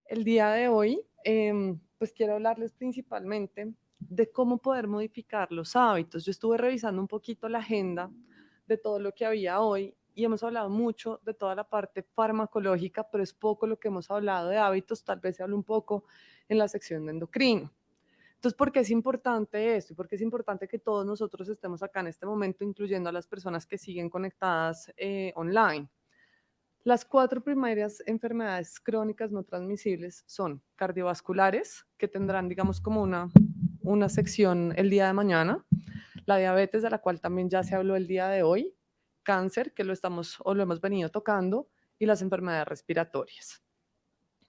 El día de hoy, pues quiero hablarles principalmente de cómo poder modificar los hábitos. Yo estuve revisando un poquito la agenda de todo lo que había hoy y hemos hablado mucho de toda la parte farmacológica, pero es poco lo que hemos hablado de hábitos. Tal vez se hable un poco en la sección de endocrino. Entonces, ¿por qué es importante esto? Y por qué es importante que todos nosotros estemos acá en este momento, incluyendo a las personas que siguen conectadas online. Las cuatro primeras enfermedades crónicas no transmisibles son cardiovasculares, que tendrán, digamos, como una sección el día de mañana, la diabetes, de la cual también ya se habló el día de hoy, cáncer, que lo estamos o lo hemos venido tocando, y las enfermedades respiratorias.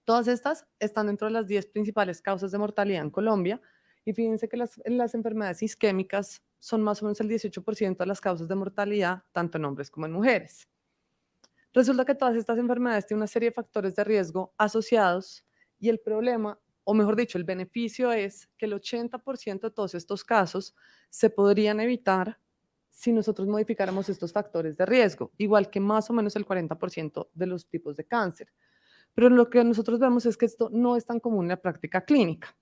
Todas estas están dentro de las 10 principales causas de mortalidad en Colombia, y fíjense que las enfermedades isquémicas son más o menos el 18% de las causas de mortalidad, tanto en hombres como en mujeres. Resulta que todas estas enfermedades tienen una serie de factores de riesgo asociados y el problema, o mejor dicho, el beneficio es que el 80% de todos estos casos se podrían evitar si nosotros modificáramos estos factores de riesgo, igual que más o menos el 40% de los tipos de cáncer. Pero lo que nosotros vemos es que esto no es tan común en la práctica clínica.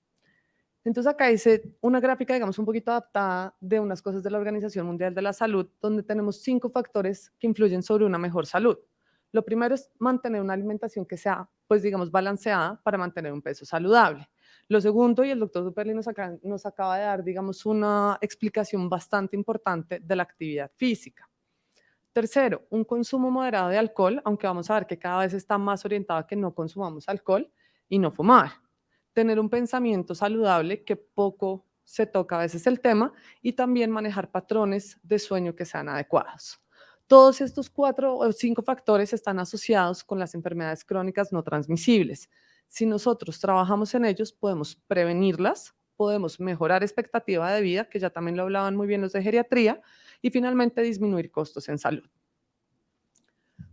Entonces acá hice una gráfica, digamos, un poquito adaptada de unas cosas de la Organización Mundial de la Salud, donde tenemos 5 factores que influyen sobre una mejor salud. Lo primero es mantener una alimentación que sea, pues digamos, balanceada para mantener un peso saludable. Lo segundo, y el doctor Duperli nos acaba de dar, digamos, una explicación bastante importante de la actividad física. Tercero, un consumo moderado de alcohol, aunque vamos a ver que cada vez está más orientado a que no consumamos alcohol y no fumar. Tener un pensamiento saludable, que poco se toca a veces el tema, y también manejar patrones de sueño que sean adecuados. Todos estos 4 o 5 factores están asociados con las enfermedades crónicas no transmisibles. Si nosotros trabajamos en ellos, podemos prevenirlas, podemos mejorar expectativa de vida, que ya también lo hablaban muy bien los de geriatría, y finalmente disminuir costos en salud.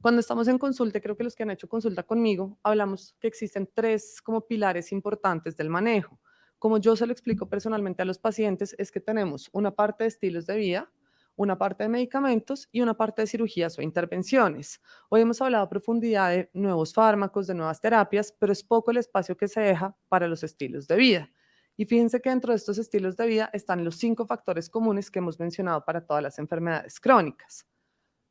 Cuando estamos en consulta, creo que los que han hecho consulta conmigo, hablamos que existen 3 como pilares importantes del manejo. Como yo se lo explico personalmente a los pacientes, es que tenemos una parte de estilos de vida, una parte de medicamentos y una parte de cirugías o intervenciones. Hoy hemos hablado a profundidad de nuevos fármacos, de nuevas terapias, pero es poco el espacio que se deja para los estilos de vida. Y fíjense que dentro de estos estilos de vida están los 5 factores comunes que hemos mencionado para todas las enfermedades crónicas.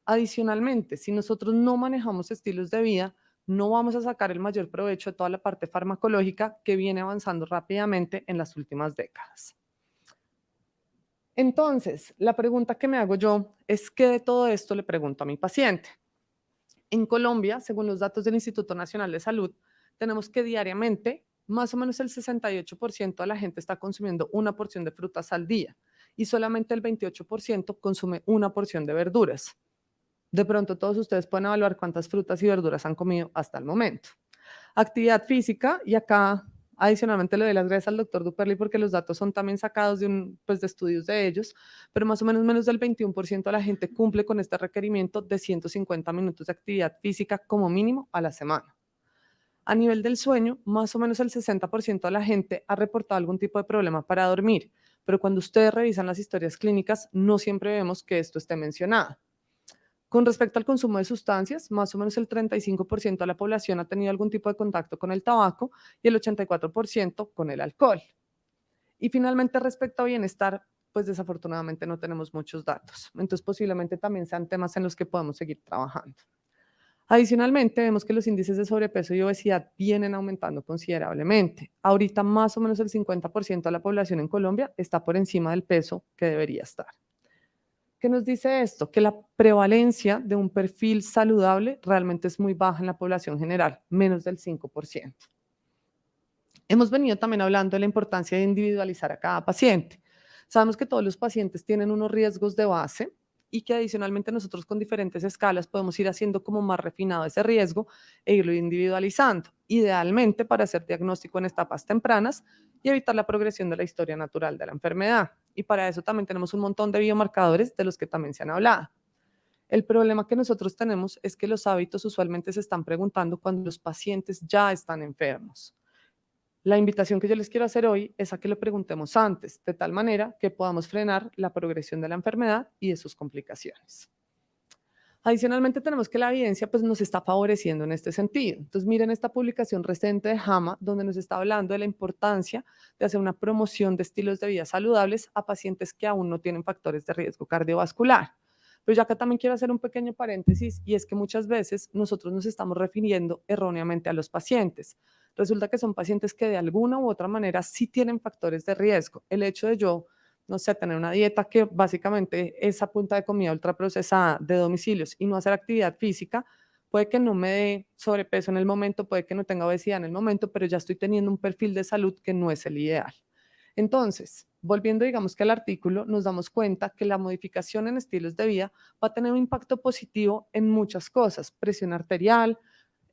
Adicionalmente, si nosotros no manejamos estilos de vida, no vamos a sacar el mayor provecho de toda la parte farmacológica que viene avanzando rápidamente en las últimas décadas. Entonces, la pregunta que me hago yo es, ¿qué de todo esto le pregunto a mi paciente? En Colombia, según los datos del Instituto Nacional de Salud, tenemos que diariamente más o menos el 68% de la gente está consumiendo una porción de frutas al día y solamente el 28% consume una porción de verduras. De pronto todos ustedes pueden evaluar cuántas frutas y verduras han comido hasta el momento. Actividad física, y acá adicionalmente le doy las gracias al doctor Duperli porque los datos son también sacados pues de estudios de ellos, pero más o menos del 21% de la gente cumple con este requerimiento de 150 minutos de actividad física como mínimo a la semana. A nivel del sueño, más o menos el 60% de la gente ha reportado algún tipo de problema para dormir, pero cuando ustedes revisan las historias clínicas, no siempre vemos que esto esté mencionado. Con respecto al consumo de sustancias, más o menos el 35% de la población ha tenido algún tipo de contacto con el tabaco y el 84% con el alcohol. Y finalmente, respecto a bienestar, pues desafortunadamente no tenemos muchos datos. Entonces, posiblemente también sean temas en los que podemos seguir trabajando. Adicionalmente, vemos que los índices de sobrepeso y obesidad vienen aumentando considerablemente. Ahorita, más o menos el 50% de la población en Colombia está por encima del peso que debería estar. ¿Qué nos dice esto? Que la prevalencia de un perfil saludable realmente es muy baja en la población general, menos del 5%. Hemos venido también hablando de la importancia de individualizar a cada paciente. Sabemos que todos los pacientes tienen unos riesgos de base y que adicionalmente nosotros con diferentes escalas podemos ir haciendo como más refinado ese riesgo e irlo individualizando, idealmente para hacer diagnóstico en etapas tempranas y evitar la progresión de la historia natural de la enfermedad. Y para eso también tenemos un montón de biomarcadores de los que también se han hablado. El problema que nosotros tenemos es que los hábitos usualmente se están preguntando cuando los pacientes ya están enfermos. La invitación que yo les quiero hacer hoy es a que lo preguntemos antes, de tal manera que podamos frenar la progresión de la enfermedad y de sus complicaciones. Adicionalmente, tenemos que la evidencia pues, nos está favoreciendo en este sentido. Entonces, miren esta publicación reciente de JAMA, donde nos está hablando de la importancia de hacer una promoción de estilos de vida saludables a pacientes que aún no tienen factores de riesgo cardiovascular. Pero yo acá también quiero hacer un pequeño paréntesis y es que muchas veces nosotros nos estamos refiriendo erróneamente a los pacientes. Resulta que son pacientes que de alguna u otra manera sí tienen factores de riesgo. El hecho de yo no sé, tener una dieta que básicamente es a punta de comida ultraprocesada de domicilios y no hacer actividad física, puede que no me dé sobrepeso en el momento, puede que no tenga obesidad en el momento, pero ya estoy teniendo un perfil de salud que no es el ideal. Entonces, volviendo digamos que al artículo, nos damos cuenta que la modificación en estilos de vida va a tener un impacto positivo en muchas cosas, presión arterial,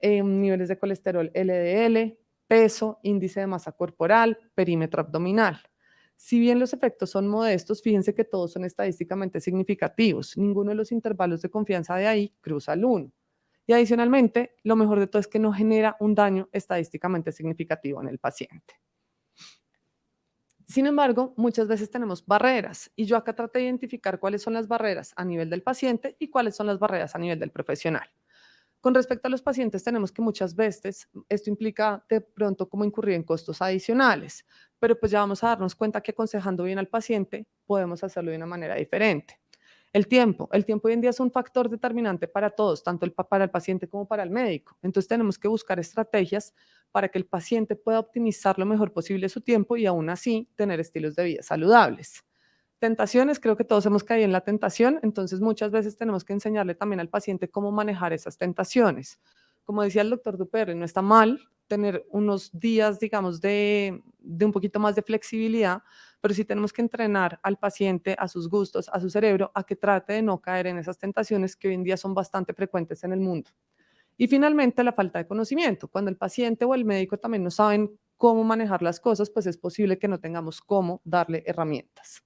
niveles de colesterol LDL, peso, índice de masa corporal, perímetro abdominal. Si bien los efectos son modestos, fíjense que todos son estadísticamente significativos. Ninguno de los intervalos de confianza de ahí cruza el 1. Y adicionalmente, lo mejor de todo es que no genera un daño estadísticamente significativo en el paciente. Sin embargo, muchas veces tenemos barreras y yo acá traté de identificar cuáles son las barreras a nivel del paciente y cuáles son las barreras a nivel del profesional. Con respecto a los pacientes, tenemos que muchas veces esto implica de pronto como incurrir en costos adicionales, pero pues ya vamos a darnos cuenta que aconsejando bien al paciente podemos hacerlo de una manera diferente. El tiempo hoy en día es un factor determinante para todos, tanto para el paciente como para el médico. Entonces tenemos que buscar estrategias para que el paciente pueda optimizar lo mejor posible su tiempo y aún así tener estilos de vida saludables. Tentaciones, creo que todos hemos caído en la tentación, entonces muchas veces tenemos que enseñarle también al paciente cómo manejar esas tentaciones. Como decía el doctor Duperre, no está mal tener unos días, digamos, de un poquito más de flexibilidad, pero sí tenemos que entrenar al paciente, a sus gustos, a su cerebro, a que trate de no caer en esas tentaciones que hoy en día son bastante frecuentes en el mundo. Y finalmente, la falta de conocimiento. Cuando el paciente o el médico también no saben cómo manejar las cosas, pues es posible que no tengamos cómo darle herramientas.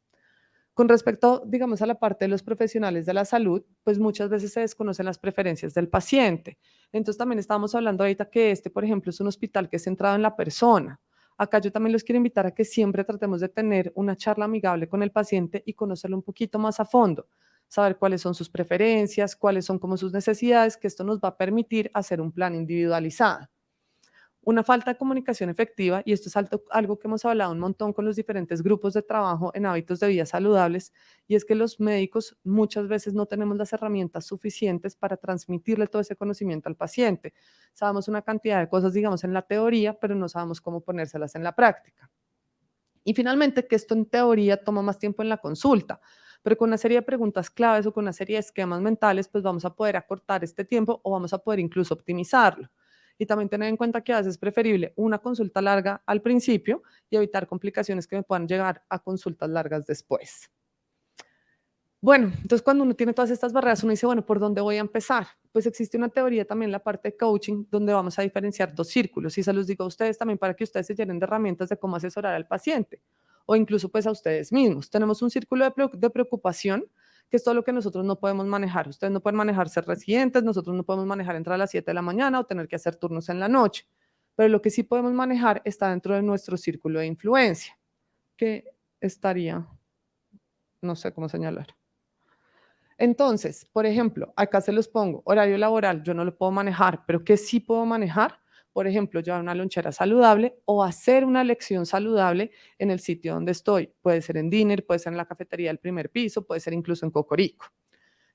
Con respecto, digamos, a la parte de los profesionales de la salud, pues muchas veces se desconocen las preferencias del paciente. Entonces también estábamos hablando ahorita que este, por ejemplo, es un hospital que es centrado en la persona. Acá yo también los quiero invitar a que siempre tratemos de tener una charla amigable con el paciente y conocerlo un poquito más a fondo, saber cuáles son sus preferencias, cuáles son como sus necesidades, que esto nos va a permitir hacer un plan individualizado. Una falta de comunicación efectiva, y esto es algo que hemos hablado un montón con los diferentes grupos de trabajo en hábitos de vida saludables, y es que los médicos muchas veces no tenemos las herramientas suficientes para transmitirle todo ese conocimiento al paciente. Sabemos una cantidad de cosas, digamos, en la teoría, pero no sabemos cómo ponérselas en la práctica. Y finalmente, que esto en teoría toma más tiempo en la consulta, pero con una serie de preguntas claves o con una serie de esquemas mentales, pues vamos a poder acortar este tiempo o vamos a poder incluso optimizarlo. Y también tener en cuenta que a veces es preferible una consulta larga al principio y evitar complicaciones que me puedan llegar a consultas largas después. Bueno, entonces cuando uno tiene todas estas barreras, uno dice, bueno, ¿por dónde voy a empezar? Pues existe una teoría también en la parte de coaching donde vamos a diferenciar dos círculos y se los digo a ustedes también para que ustedes se llenen de herramientas de cómo asesorar al paciente o incluso pues a ustedes mismos. Tenemos un círculo de preocupación que es todo lo que nosotros no podemos manejar. Ustedes no pueden manejar ser residentes, nosotros no podemos manejar entrar a las 7 de la mañana o tener que hacer turnos en la noche, pero lo que sí podemos manejar está dentro de nuestro círculo de influencia, que estaría, no sé cómo señalar. Entonces, por ejemplo, acá se los pongo, horario laboral, yo no lo puedo manejar, pero ¿qué sí puedo manejar? Por ejemplo, llevar una lonchera saludable o hacer una lección saludable en el sitio donde estoy. Puede ser en Dinner, puede ser en la cafetería del primer piso, puede ser incluso en Cocorico.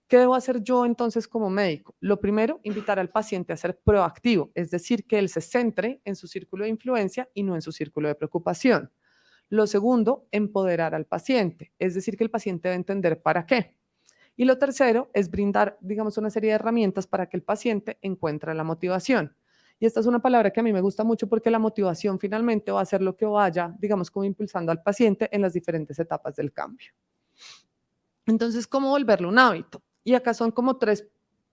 ¿Qué debo hacer yo entonces como médico? Lo primero, invitar al paciente a ser proactivo, es decir, que él se centre en su círculo de influencia y no en su círculo de preocupación. Lo segundo, empoderar al paciente, es decir, que el paciente debe entender para qué. Y lo tercero es brindar, digamos, una serie de herramientas para que el paciente encuentre la motivación. Y esta es una palabra que a mí me gusta mucho porque la motivación finalmente va a ser lo que vaya, digamos, como impulsando al paciente en las diferentes etapas del cambio. Entonces, ¿cómo volverlo un hábito? Y acá son como tres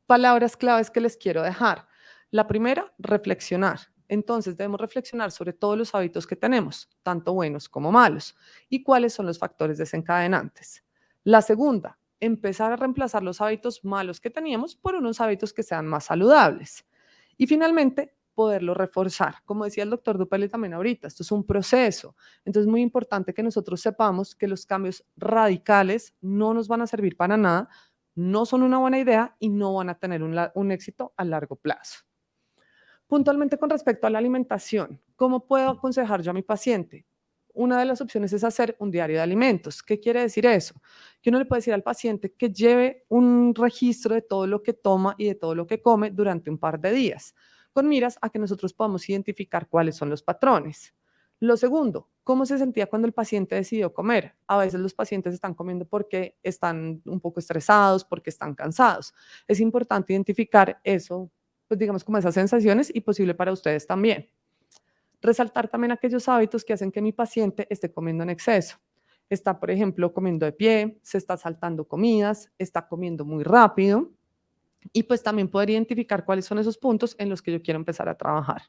palabras claves que les quiero dejar. La primera, reflexionar. Entonces, debemos reflexionar sobre todos los hábitos que tenemos, tanto buenos como malos, y cuáles son los factores desencadenantes. La segunda, empezar a reemplazar los hábitos malos que teníamos por unos hábitos que sean más saludables. Y finalmente, poderlo reforzar. Como decía el doctor Dupele también ahorita, esto es un proceso. Entonces es muy importante que nosotros sepamos que los cambios radicales no nos van a servir para nada, no son una buena idea y no van a tener un éxito a largo plazo. Puntualmente con respecto a la alimentación, ¿cómo puedo aconsejar yo a mi paciente? Una de las opciones es hacer un diario de alimentos. ¿Qué quiere decir eso? Que uno le puede decir al paciente que lleve un registro de todo lo que toma y de todo lo que come durante un par de días, con miras a que nosotros podamos identificar cuáles son los patrones. Lo segundo, ¿cómo se sentía cuando el paciente decidió comer? A veces los pacientes están comiendo porque están un poco estresados, porque están cansados. Es importante identificar eso, pues digamos como esas sensaciones, y posible para ustedes también. Resaltar también aquellos hábitos que hacen que mi paciente esté comiendo en exceso. Está, por ejemplo, comiendo de pie, se está saltando comidas, está comiendo muy rápido, y pues también poder identificar cuáles son esos puntos en los que yo quiero empezar a trabajar.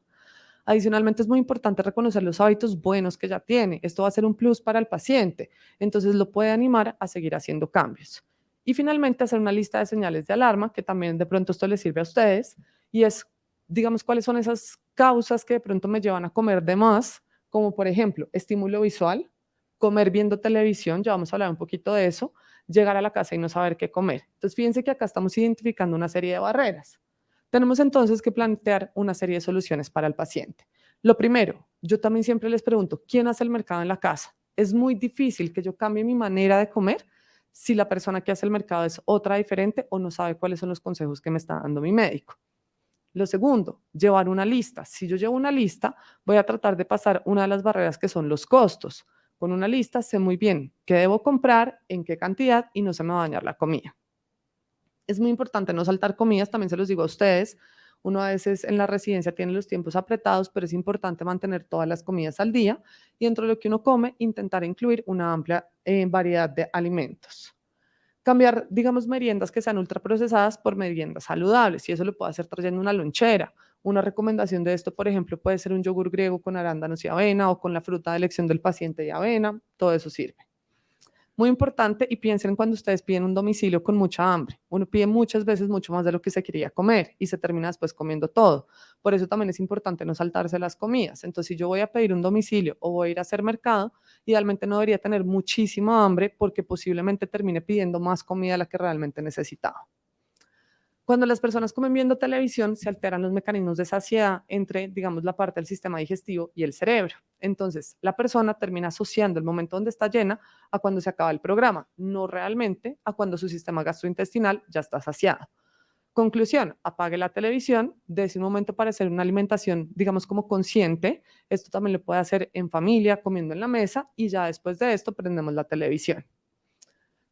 Adicionalmente, es muy importante reconocer los hábitos buenos que ya tiene. Esto va a ser un plus para el paciente, entonces lo puede animar a seguir haciendo cambios. Y finalmente, hacer una lista de señales de alarma, que también de pronto esto les sirve a ustedes, y es, digamos, cuáles son esas causas que de pronto me llevan a comer de más, como por ejemplo, estímulo visual, comer viendo televisión, ya vamos a hablar un poquito de eso, llegar a la casa y no saber qué comer. Entonces, fíjense que acá estamos identificando una serie de barreras. Tenemos entonces que plantear una serie de soluciones para el paciente. Lo primero, yo también siempre les pregunto, ¿quién hace el mercado en la casa? Es muy difícil que yo cambie mi manera de comer si la persona que hace el mercado es otra diferente o no sabe cuáles son los consejos que me está dando mi médico. Lo segundo, llevar una lista. Si yo llevo una lista, voy a tratar de pasar una de las barreras que son los costos. Con una lista sé muy bien qué debo comprar, en qué cantidad y no se me va a dañar la comida. Es muy importante no saltar comidas, también se los digo a ustedes. Uno a veces en la residencia tiene los tiempos apretados, pero es importante mantener todas las comidas al día y dentro de lo que uno come, intentar incluir una amplia variedad de alimentos. Cambiar, digamos, meriendas que sean ultraprocesadas por meriendas saludables, y eso lo puedo hacer trayendo una lonchera. Una recomendación de esto, por ejemplo, puede ser un yogur griego con arándanos y avena o con la fruta de elección del paciente y avena, todo eso sirve. Muy importante, y piensen cuando ustedes piden un domicilio con mucha hambre. Uno pide muchas veces mucho más de lo que se quería comer y se termina después comiendo todo. Por eso también es importante no saltarse las comidas. Entonces, si yo voy a pedir un domicilio o voy a ir a hacer mercado, idealmente no debería tener muchísima hambre porque posiblemente termine pidiendo más comida de la que realmente necesitaba. Cuando las personas comen viendo televisión, se alteran los mecanismos de saciedad entre, digamos, la parte del sistema digestivo y el cerebro. Entonces, la persona termina asociando el momento donde está llena a cuando se acaba el programa, no realmente a cuando su sistema gastrointestinal ya está saciado. Conclusión, apague la televisión, dése un momento para hacer una alimentación, digamos, como consciente. Esto también lo puede hacer en familia, comiendo en la mesa, y ya después de esto prendemos la televisión.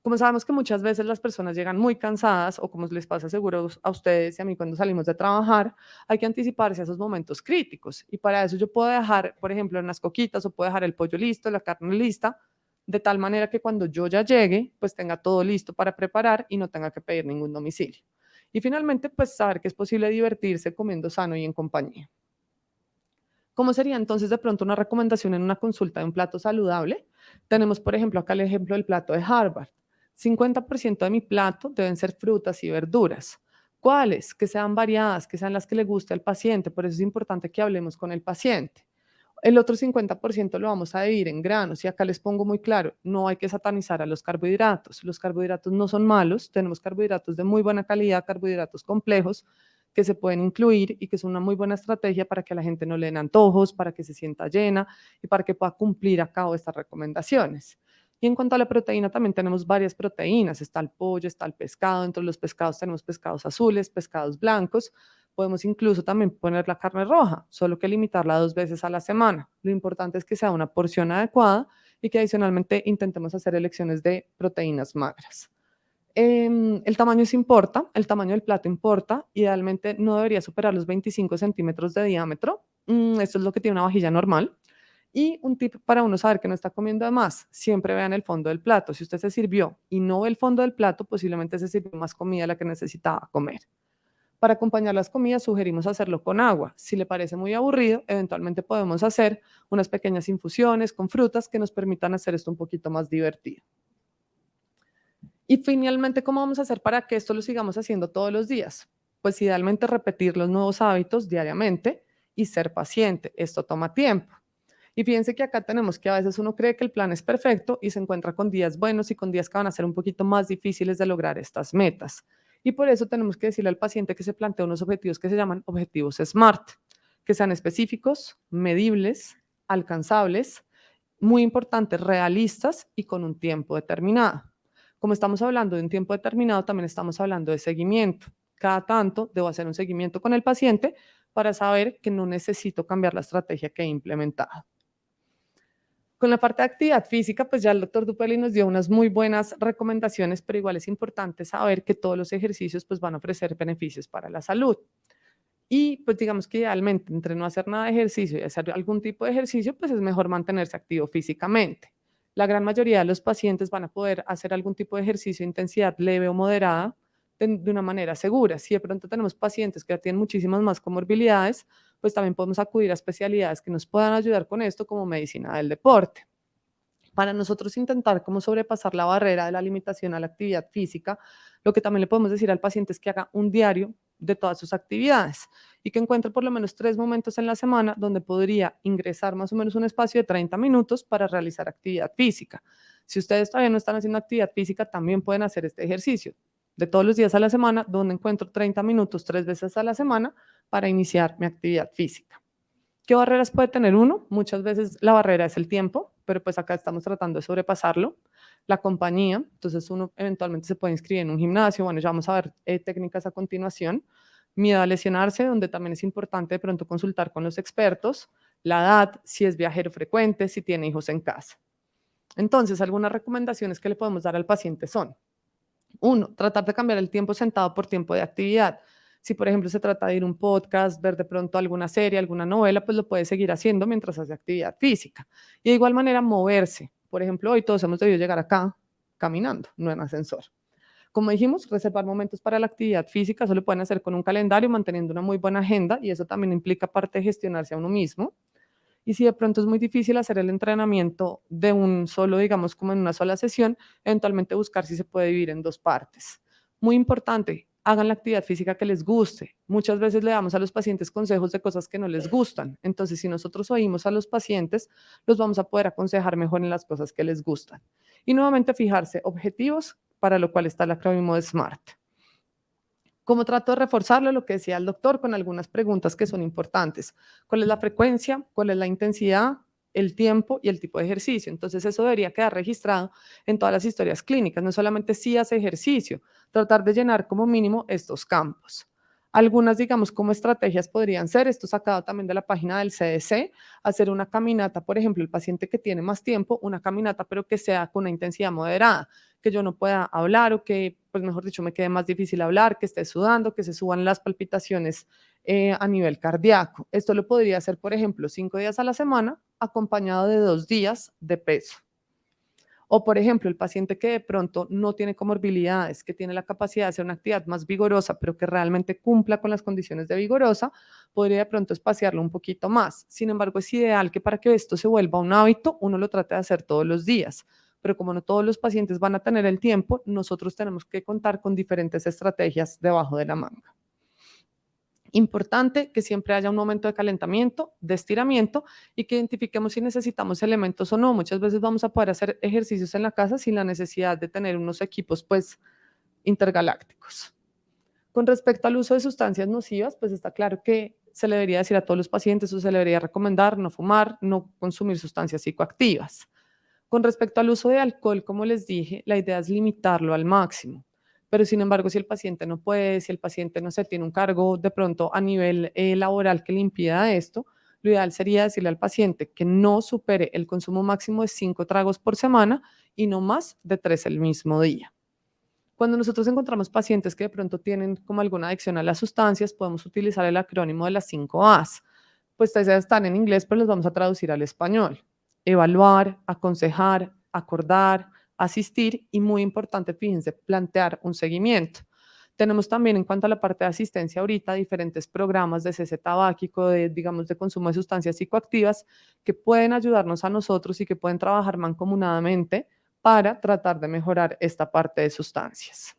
Como sabemos que muchas veces las personas llegan muy cansadas, o como les pasa seguro a ustedes y a mí cuando salimos de trabajar, hay que anticiparse a esos momentos críticos. Y para eso yo puedo dejar, por ejemplo, unas coquitas, o puedo dejar el pollo listo, la carne lista, de tal manera que cuando yo ya llegue, pues tenga todo listo para preparar y no tenga que pedir ningún domicilio. Y finalmente, pues saber que es posible divertirse comiendo sano y en compañía. ¿Cómo sería entonces de pronto una recomendación en una consulta de un plato saludable? Tenemos, por ejemplo, acá el ejemplo del plato de Harvard. 50% de mi plato deben ser frutas y verduras. ¿Cuáles? Que sean variadas, que sean las que le guste al paciente. Por eso es importante que hablemos con el paciente. El otro 50% lo vamos a dividir en granos, y acá les pongo muy claro, no hay que satanizar a los carbohidratos. Los carbohidratos no son malos, tenemos carbohidratos de muy buena calidad, carbohidratos complejos que se pueden incluir y que son una muy buena estrategia para que a la gente no le den antojos, para que se sienta llena y para que pueda cumplir a cabo estas recomendaciones. Y en cuanto a la proteína, también tenemos varias proteínas. Está el pollo, está el pescado. Dentro de los pescados tenemos pescados azules, pescados blancos. Podemos incluso también poner la carne roja, solo que limitarla 2 veces a la semana. Lo importante es que sea una porción adecuada y que adicionalmente intentemos hacer elecciones de proteínas magras. El tamaño sí importa, el tamaño del plato importa. Idealmente no debería superar los 25 centímetros de diámetro. Esto es lo que tiene una vajilla normal. Y un tip para uno saber que no está comiendo de más, siempre vean el fondo del plato. Si usted se sirvió y no ve el fondo del plato, posiblemente se sirvió más comida de la que necesitaba comer. Para acompañar las comidas sugerimos hacerlo con agua. Si le parece muy aburrido, eventualmente podemos hacer unas pequeñas infusiones con frutas que nos permitan hacer esto un poquito más divertido. Y finalmente, ¿cómo vamos a hacer para que esto lo sigamos haciendo todos los días? Pues idealmente repetir los nuevos hábitos diariamente y ser paciente. Esto toma tiempo. Y fíjense que acá tenemos que a veces uno cree que el plan es perfecto y se encuentra con días buenos y con días que van a ser un poquito más difíciles de lograr estas metas. Y por eso tenemos que decirle al paciente que se plantea unos objetivos que se llaman objetivos SMART, que sean específicos, medibles, alcanzables, muy importante, realistas y con un tiempo determinado. Como estamos hablando de un tiempo determinado, también estamos hablando de seguimiento. Cada tanto debo hacer un seguimiento con el paciente para saber que no necesito cambiar la estrategia que he implementado. Con la parte de actividad física, pues ya el doctor Dupelli nos dio unas muy buenas recomendaciones, pero igual es importante saber que todos los ejercicios pues van a ofrecer beneficios para la salud. Y pues digamos que idealmente entre no hacer nada de ejercicio y hacer algún tipo de ejercicio, pues es mejor mantenerse activo físicamente. La gran mayoría de los pacientes van a poder hacer algún tipo de ejercicio de intensidad leve o moderada de una manera segura. Si de pronto tenemos pacientes que ya tienen muchísimas más comorbilidades, pues también podemos acudir a especialidades que nos puedan ayudar con esto, como medicina del deporte. Para nosotros intentar cómo sobrepasar la barrera de la limitación a la actividad física, lo que también le podemos decir al paciente es que haga un diario de todas sus actividades y que encuentre por lo menos 3 momentos en la semana donde podría ingresar más o menos un espacio de 30 minutos para realizar actividad física. Si ustedes todavía no están haciendo actividad física, también pueden hacer este ejercicio de todos los días a la semana, donde encuentro 30 minutos 3 veces a la semana para iniciar mi actividad física. ¿Qué barreras puede tener uno? Muchas veces la barrera es el tiempo, pero pues acá estamos tratando de sobrepasarlo. La compañía, entonces uno eventualmente se puede inscribir en un gimnasio, bueno, ya vamos a ver técnicas a continuación. Miedo a lesionarse, donde también es importante de pronto consultar con los expertos. La edad, si es viajero frecuente, si tiene hijos en casa. Entonces, algunas recomendaciones que le podemos dar al paciente son: uno, tratar de cambiar el tiempo sentado por tiempo de actividad. Si, por ejemplo, se trata de ir a un podcast, ver de pronto alguna serie, alguna novela, pues lo puede seguir haciendo mientras hace actividad física. Y de igual manera, moverse. Por ejemplo, hoy todos hemos debido llegar acá caminando, no en ascensor. Como dijimos, reservar momentos para la actividad física, eso lo pueden hacer con un calendario, manteniendo una muy buena agenda, y eso también implica parte de gestionarse a uno mismo. Y si de pronto es muy difícil hacer el entrenamiento de un solo, digamos, como en una sola sesión, eventualmente buscar si se puede dividir en 2 partes. Muy importante, hagan la actividad física que les guste. Muchas veces le damos a los pacientes consejos de cosas que no les gustan. Entonces, si nosotros oímos a los pacientes, los vamos a poder aconsejar mejor en las cosas que les gustan. Y nuevamente fijarse objetivos, para lo cual está el acrónimo de SMART. Como trato de reforzarlo, lo que decía el doctor, con algunas preguntas que son importantes. ¿Cuál es la frecuencia? ¿Cuál es la intensidad? El tiempo y el tipo de ejercicio. Entonces, eso debería quedar registrado en todas las historias clínicas, no solamente si hace ejercicio, tratar de llenar como mínimo estos campos. Algunas, digamos, como estrategias podrían ser, esto sacado también de la página del CDC, hacer una caminata, por ejemplo, el paciente que tiene más tiempo, una caminata, pero que sea con una intensidad moderada, que yo no pueda hablar o que, pues mejor dicho, me quede más difícil hablar, que esté sudando, que se suban las palpitaciones a nivel cardíaco. Esto lo podría hacer, por ejemplo, 5 días a la semana, acompañado de 2 días de peso. O, por ejemplo, el paciente que de pronto no tiene comorbilidades, que tiene la capacidad de hacer una actividad más vigorosa, pero que realmente cumpla con las condiciones de vigorosa, podría de pronto espaciarlo un poquito más. Sin embargo, es ideal que para que esto se vuelva un hábito, uno lo trate de hacer todos los días. Pero como no todos los pacientes van a tener el tiempo, nosotros tenemos que contar con diferentes estrategias debajo de la manga. Importante que siempre haya un momento de calentamiento, de estiramiento y que identifiquemos si necesitamos elementos o no. Muchas veces vamos a poder hacer ejercicios en la casa sin la necesidad de tener unos equipos pues intergalácticos. Con respecto al uso de sustancias nocivas, pues está claro que se le debería decir a todos los pacientes o se le debería recomendar no fumar, no consumir sustancias psicoactivas. Con respecto al uso de alcohol, como les dije, la idea es limitarlo al máximo. Pero sin embargo, si el paciente no puede, si el paciente no se tiene un cargo de pronto a nivel laboral que le impida esto, lo ideal sería decirle al paciente que no supere el consumo máximo de 5 tragos por semana y no más de 3 el mismo día. Cuando nosotros encontramos pacientes que de pronto tienen como alguna adicción a las sustancias, podemos utilizar el acrónimo de las 5 A's. Pues esas están en inglés, pero los vamos a traducir al español. Evaluar, aconsejar, acordar, asistir y muy importante, fíjense, plantear un seguimiento. Tenemos también en cuanto a la parte de asistencia ahorita diferentes programas de cese tabáquico, de, digamos, de consumo de sustancias psicoactivas que pueden ayudarnos a nosotros y que pueden trabajar mancomunadamente para tratar de mejorar esta parte de sustancias.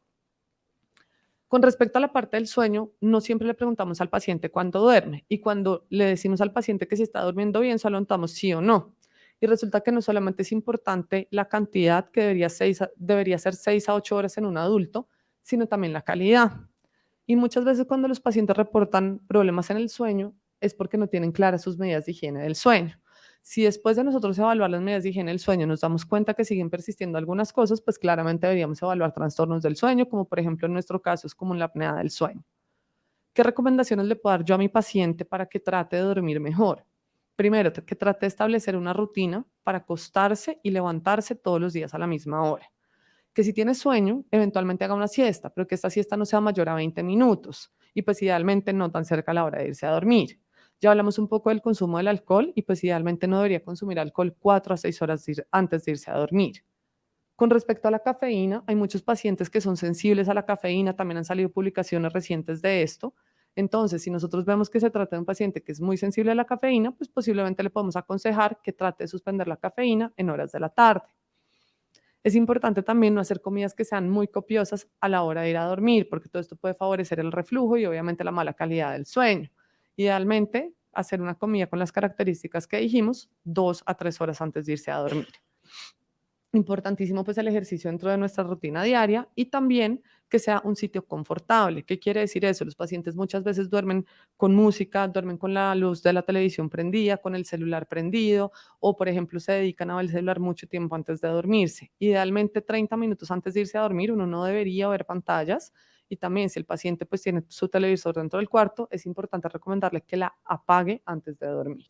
Con respecto a la parte del sueño, no siempre le preguntamos al paciente cuándo duerme y cuando le decimos al paciente que si está durmiendo bien, solo notamos sí o no. Y resulta que no solamente es importante la cantidad, que debería ser 6 a 8 horas en un adulto, sino también la calidad. Y muchas veces cuando los pacientes reportan problemas en el sueño es porque no tienen claras sus medidas de higiene del sueño. Si después de nosotros evaluar las medidas de higiene del sueño nos damos cuenta que siguen persistiendo algunas cosas, pues claramente deberíamos evaluar trastornos del sueño, como por ejemplo en nuestro caso es como la apnea del sueño. ¿Qué recomendaciones le puedo dar yo a mi paciente para que trate de dormir mejor? Primero, que trate de establecer una rutina para acostarse y levantarse todos los días a la misma hora. Que si tiene sueño, eventualmente haga una siesta, pero que esta siesta no sea mayor a 20 minutos y pues idealmente no tan cerca a la hora de irse a dormir. Ya hablamos un poco del consumo del alcohol y pues idealmente no debería consumir alcohol 4 a 6 horas antes de irse a dormir. Con respecto a la cafeína, hay muchos pacientes que son sensibles a la cafeína, también han salido publicaciones recientes de esto. Entonces, si nosotros vemos que se trata de un paciente que es muy sensible a la cafeína, pues posiblemente le podemos aconsejar que trate de suspender la cafeína en horas de la tarde. Es importante también no hacer comidas que sean muy copiosas a la hora de ir a dormir, porque todo esto puede favorecer el reflujo y obviamente la mala calidad del sueño. Idealmente, hacer una comida con las características que dijimos 2 a 3 horas antes de irse a dormir. Importantísimo pues el ejercicio dentro de nuestra rutina diaria y también que sea un sitio confortable. ¿Qué quiere decir eso? Los pacientes muchas veces duermen con música, duermen con la luz de la televisión prendida, con el celular prendido o por ejemplo se dedican a ver el celular mucho tiempo antes de dormirse. Idealmente 30 minutos antes de irse a dormir uno no debería ver pantallas y también si el paciente pues tiene su televisor dentro del cuarto es importante recomendarle que la apague antes de dormir.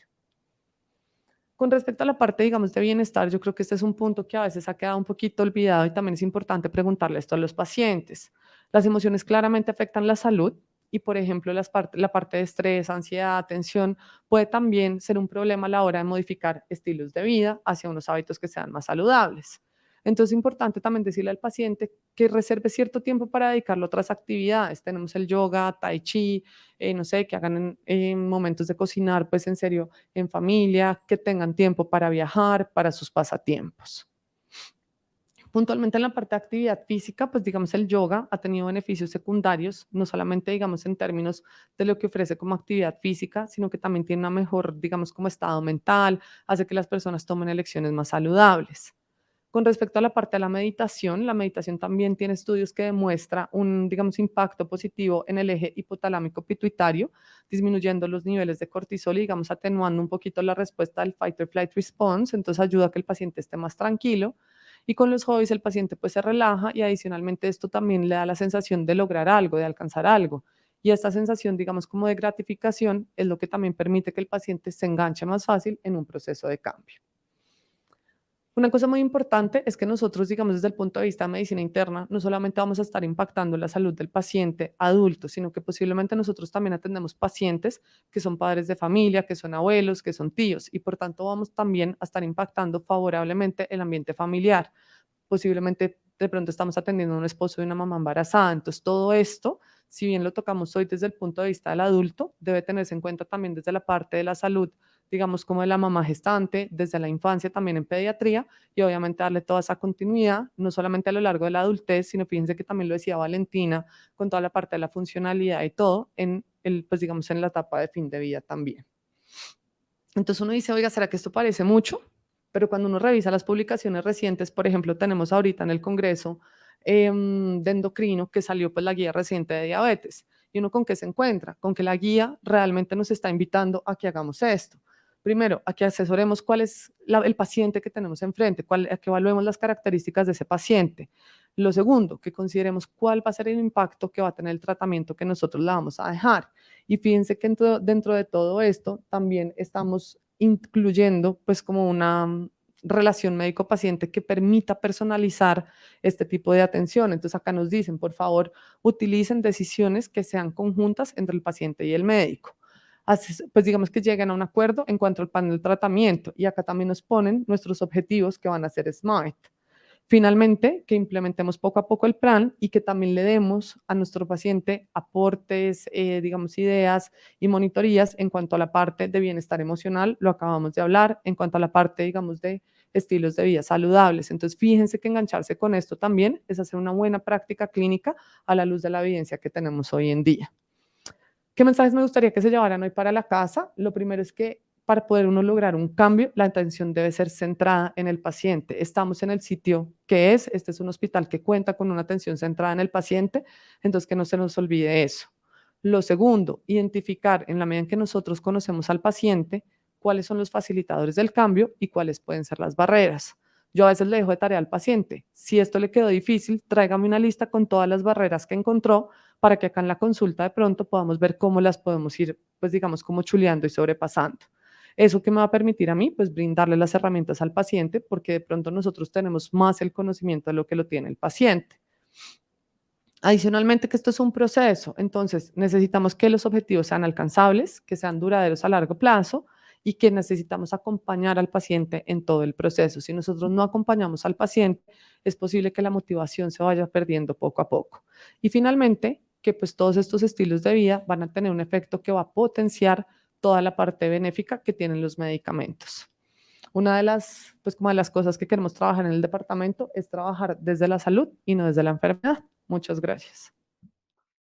Con respecto a la parte, digamos, de bienestar, yo creo que este es un punto que a veces ha quedado un poquito olvidado y también es importante preguntarle esto a los pacientes. Las emociones claramente afectan la salud y, por ejemplo, la parte de estrés, ansiedad, tensión puede también ser un problema a la hora de modificar estilos de vida hacia unos hábitos que sean más saludables. Entonces es importante también decirle al paciente que reserve cierto tiempo para dedicarlo a otras actividades. Tenemos el yoga, tai chi, no sé, que hagan en momentos de cocinar, pues en serio, en familia, que tengan tiempo para viajar, para sus pasatiempos. Puntualmente en la parte de actividad física, pues digamos el yoga ha tenido beneficios secundarios, no solamente digamos en términos de lo que ofrece como actividad física, sino que también tiene una mejor, digamos, como estado mental, hace que las personas tomen elecciones más saludables. Con respecto a la parte de la meditación también tiene estudios que demuestra un, digamos, impacto positivo en el eje hipotalámico pituitario, disminuyendo los niveles de cortisol y, digamos, atenuando un poquito la respuesta del fight or flight response, entonces ayuda a que el paciente esté más tranquilo. Y con los hobbies el paciente pues se relaja y adicionalmente esto también le da la sensación de lograr algo, de alcanzar algo. Y esta sensación, digamos, como de gratificación es lo que también permite que el paciente se enganche más fácil en un proceso de cambio. Una cosa muy importante es que nosotros, digamos, desde el punto de vista de medicina interna, no solamente vamos a estar impactando la salud del paciente adulto, sino que posiblemente nosotros también atendemos pacientes que son padres de familia, que son abuelos, que son tíos, y por tanto vamos también a estar impactando favorablemente el ambiente familiar. Posiblemente de pronto estamos atendiendo a un esposo y una mamá embarazada. Entonces, todo esto, si bien lo tocamos hoy desde el punto de vista del adulto, debe tenerse en cuenta también desde la parte de la salud, digamos, como de la mamá gestante, desde la infancia también en pediatría, y obviamente darle toda esa continuidad, no solamente a lo largo de la adultez, sino fíjense que también lo decía Valentina, con toda la parte de la funcionalidad y todo, en el, pues digamos, en la etapa de fin de vida también. Entonces uno dice, oiga, ¿será que esto parece mucho? Pero cuando uno revisa las publicaciones recientes, por ejemplo, tenemos ahorita en el Congreso de Endocrino que salió pues la guía reciente de diabetes. ¿Y uno con qué se encuentra? Con que la guía realmente nos está invitando a que hagamos esto. Primero, a que asesoremos cuál es el paciente que tenemos enfrente, a que evaluemos las características de ese paciente. Lo segundo, que consideremos cuál va a ser el impacto que va a tener el tratamiento que nosotros le vamos a dejar. Y fíjense que dentro de todo esto también estamos incluyendo pues como una relación médico-paciente que permita personalizar este tipo de atención. Entonces acá nos dicen, por favor, utilicen decisiones que sean conjuntas entre el paciente y el médico. Así, pues digamos que lleguen a un acuerdo en cuanto al plan del tratamiento y acá también nos ponen nuestros objetivos que van a ser SMART. Finalmente, que implementemos poco a poco el plan y que también le demos a nuestro paciente aportes, digamos, ideas y monitorías en cuanto a la parte de bienestar emocional, lo acabamos de hablar, en cuanto a la parte, digamos, de estilos de vida saludables. Entonces, fíjense que engancharse con esto también es hacer una buena práctica clínica a la luz de la evidencia que tenemos hoy en día. ¿Qué mensajes me gustaría que se llevaran hoy para la casa? Lo primero es que para poder uno lograr un cambio, la atención debe ser centrada en el paciente. Estamos en el sitio que es, este es un hospital que cuenta con una atención centrada en el paciente, entonces que no se nos olvide eso. Lo segundo, identificar en la medida en que nosotros conocemos al paciente cuáles son los facilitadores del cambio y cuáles pueden ser las barreras. Yo a veces le dejo de tarea al paciente, si esto le quedó difícil, tráigame una lista con todas las barreras que encontró para que acá en la consulta de pronto podamos ver cómo las podemos ir, pues digamos, como chuleando y sobrepasando. Eso que me va a permitir a mí, pues brindarle las herramientas al paciente, porque de pronto nosotros tenemos más el conocimiento de lo que lo tiene el paciente. Adicionalmente, que esto es un proceso, entonces necesitamos que los objetivos sean alcanzables, que sean duraderos a largo plazo y que necesitamos acompañar al paciente en todo el proceso. Si nosotros no acompañamos al paciente, es posible que la motivación se vaya perdiendo poco a poco. Y finalmente, que pues todos estos estilos de vida van a tener un efecto que va a potenciar toda la parte benéfica que tienen los medicamentos. Una de las, pues como de las cosas que queremos trabajar en el departamento es trabajar desde la salud y no desde la enfermedad. Muchas gracias.